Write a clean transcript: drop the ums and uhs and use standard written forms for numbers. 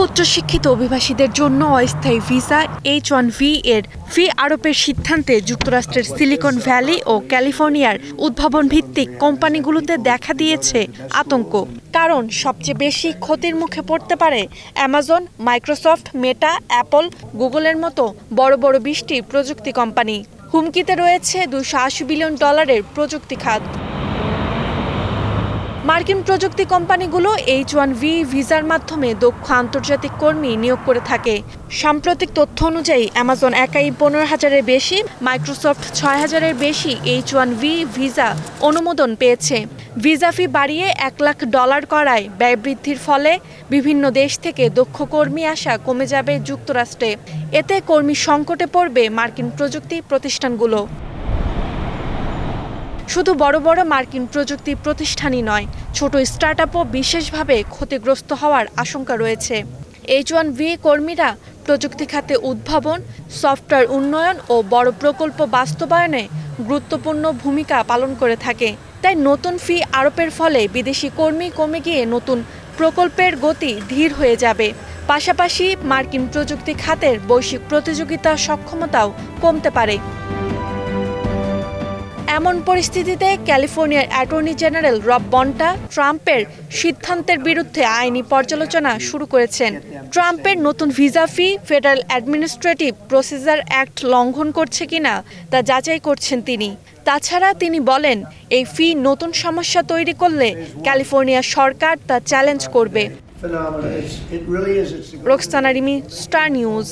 উচ্চশিক্ষিত অভিবাসীদের জন্য অস্থায়ী ভিসা H-1B এর ফি আরোপের সিদ্ধান্তে যুক্তরাষ্ট্রের সিলিকন ভ্যালি ও ক্যালিফোর্নিয়ার উদ্ভাবন ভিত্তিক কোম্পানিগুলোতে দেখা দিয়েছে আতঙ্ক। কারণ সবচেয়ে বেশি ক্ষতির মুখে পড়তে পারে অ্যামাজন, মাইক্রোসফট, মেটা, অ্যাপল, গুগলের মতো বড় বড় 20টি প্রযুক্তি কোম্পানি। হুমকিতে রয়েছে $280 বিলিয়ন প্রযুক্তি খাত। মার্কিন প্রযুক্তি কোম্পানিগুলো H-1B ভিসার মাধ্যমে দক্ষ আন্তর্জাতিক কর্মী নিয়োগ করে থাকে। সাম্প্রতিক তথ্য অনুযায়ী অ্যামাজন একাই 15,000-এর বেশি, মাইক্রোসফট 6,000-এর বেশি H-1B ভিসা অনুমোদন পেয়েছে। ভিসা ফি বাড়িয়ে $1 লাখ করায় ব্যয় বৃদ্ধির ফলে বিভিন্ন দেশ থেকে দক্ষ কর্মী আসা কমে যাবে যুক্তরাষ্ট্রে। এতে কর্মী সংকটে পড়বে মার্কিন প্রযুক্তি প্রতিষ্ঠানগুলো। শুধু বড় বড় মার্কিন প্রযুক্তি প্রতিষ্ঠানই নয়, ছোট স্টার্টআপও বিশেষভাবে ক্ষতিগ্রস্ত হওয়ার আশঙ্কা রয়েছে। H-1B কর্মীরা প্রযুক্তি খাতে উদ্ভাবন, সফটওয়্যার উন্নয়ন ও বড় প্রকল্প বাস্তবায়নে গুরুত্বপূর্ণ ভূমিকা পালন করে থাকে। তাই নতুন ফি আরোপের ফলে বিদেশি কর্মী কমে গিয়ে নতুন প্রকল্পের গতি ধীর হয়ে যাবে। পাশাপাশি মার্কিন প্রযুক্তি খাতের বৈশ্বিক প্রতিযোগিতা সক্ষমতাও কমতে পারে। এমন পরিস্থিতিতে ক্যালিফোর্নিয়ার অ্যাটর্নি জেনারেল রব বন্টা ট্রাম্পের সিদ্ধান্তের বিরুদ্ধে আইনি পর্যালোচনা শুরু করেছেন। ট্রাম্পের নতুন ভিসা ফি ফেডারেল অ্যাডমিনিস্ট্রেটিভ প্রসিজার অ্যাক্ট লঙ্ঘন করছে কিনা তা যাচাই করছেন তিনি। তাছাড়া তিনি বলেন, এই ফি নতুন সমস্যা তৈরি করলে ক্যালিফোর্নিয়া সরকার তা চ্যালেঞ্জ করবে। Roksana Rimi, star news.